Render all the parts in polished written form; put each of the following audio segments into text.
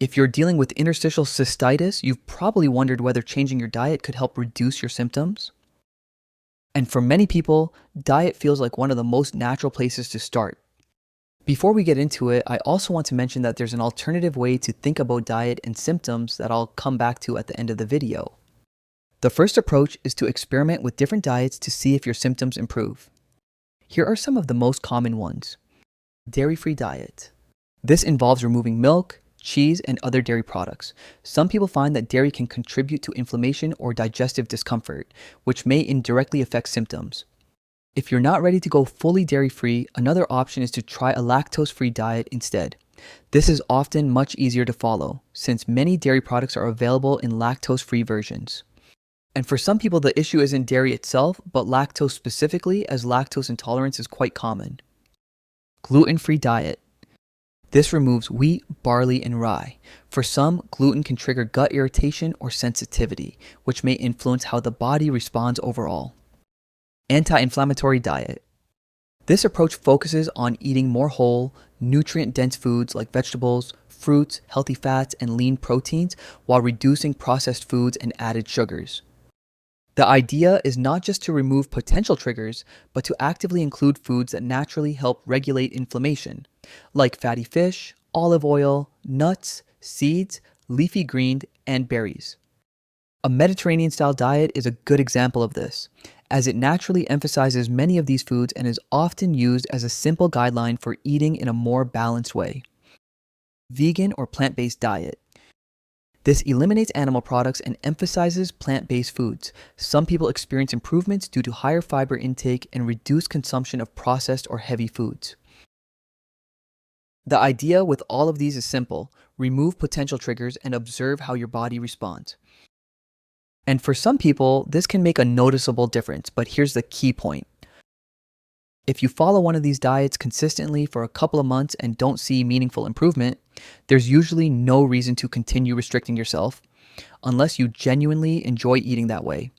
If you're dealing with interstitial cystitis, you've probably wondered whether changing your diet could help reduce your symptoms. And for many people, diet feels like one of the most natural places to start. Before we get into it, I also want to mention that there's an alternative way to think about diet and symptoms that I'll come back to at the end of the video. The first approach is to experiment with different diets to see if your symptoms improve. Here are some of the most common ones. Dairy-free diet. This involves removing milk, cheese, and other dairy products. Some people find that dairy can contribute to inflammation or digestive discomfort, which may indirectly affect symptoms. If you're not ready to go fully dairy-free, another option is to try a lactose-free diet instead. This is often much easier to follow, since many dairy products are available in lactose-free versions. And for some people, the issue isn't dairy itself, but lactose specifically, as lactose intolerance is quite common. Gluten-free diet. This removes wheat, barley, and rye. For some, gluten can trigger gut irritation or sensitivity, which may influence how the body responds overall. Anti-inflammatory diet. This approach focuses on eating more whole, nutrient-dense foods like vegetables, fruits, healthy fats, and lean proteins while reducing processed foods and added sugars. The idea is not just to remove potential triggers, but to actively include foods that naturally help regulate inflammation, like fatty fish, olive oil, nuts, seeds, leafy greens, and berries. A Mediterranean-style diet is a good example of this, as it naturally emphasizes many of these foods and is often used as a simple guideline for eating in a more balanced way. Vegan or plant-based diet. This eliminates animal products and emphasizes plant-based foods. Some people experience improvements due to higher fiber intake and reduced consumption of processed or heavy foods. The idea with all of these is simple: remove potential triggers and observe how your body responds. And for some people, this can make a noticeable difference, but here's the key point. If you follow one of these diets consistently for a couple of months and don't see meaningful improvement, there's usually no reason to continue restricting yourself, unless you genuinely enjoy eating that way.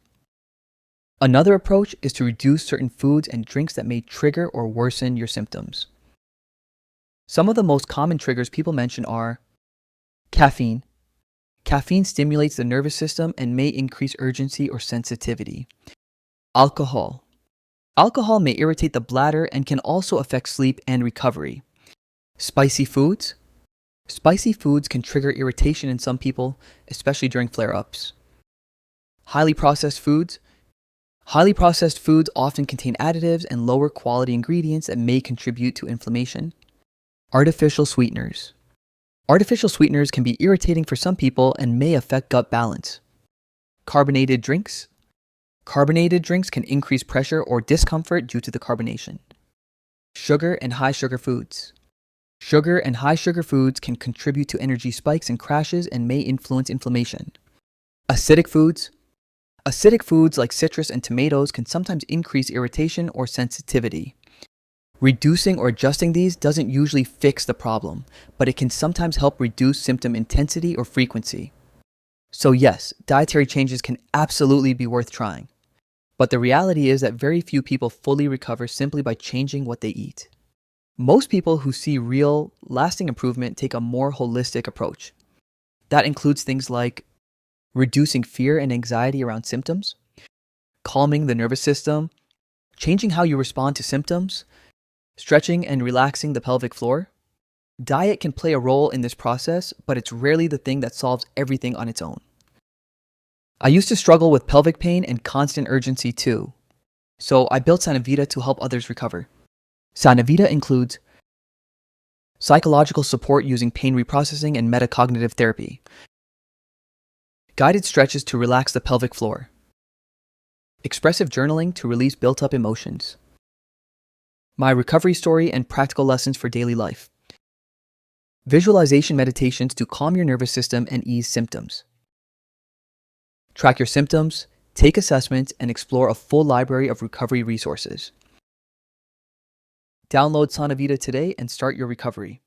Another approach is to reduce certain foods and drinks that may trigger or worsen your symptoms. Some of the most common triggers people mention are caffeine. Caffeine stimulates the nervous system and may increase urgency or sensitivity. Alcohol. Alcohol may irritate the bladder and can also affect sleep and recovery. Spicy foods. Spicy foods can trigger irritation in some people, especially during flare-ups. Highly processed foods. Highly processed foods often contain additives and lower quality ingredients that may contribute to inflammation. Artificial sweeteners. Artificial sweeteners can be irritating for some people and may affect gut balance. Carbonated drinks. Carbonated drinks can increase pressure or discomfort due to the carbonation. Sugar and high sugar foods. Sugar and high sugar foods can contribute to energy spikes and crashes and may influence inflammation. Acidic foods. Acidic foods like citrus and tomatoes can sometimes increase irritation or sensitivity. Reducing or adjusting these doesn't usually fix the problem, but it can sometimes help reduce symptom intensity or frequency. So yes, dietary changes can absolutely be worth trying. But the reality is that very few people fully recover simply by changing what they eat. Most people who see real, lasting improvement take a more holistic approach. That includes things like reducing fear and anxiety around symptoms, calming the nervous system, changing how you respond to symptoms, stretching and relaxing the pelvic floor. Diet can play a role in this process, but it's rarely the thing that solves everything on its own. I used to struggle with pelvic pain and constant urgency too, so I built Sanavita to help others recover. Sanavita includes psychological support using pain reprocessing and metacognitive therapy, guided stretches to relax the pelvic floor, expressive journaling to release built-up emotions, my recovery story and practical lessons for daily life, visualization meditations to calm your nervous system and ease symptoms. Track your symptoms, take assessments, and explore a full library of recovery resources. Download Sanavita today and start your recovery.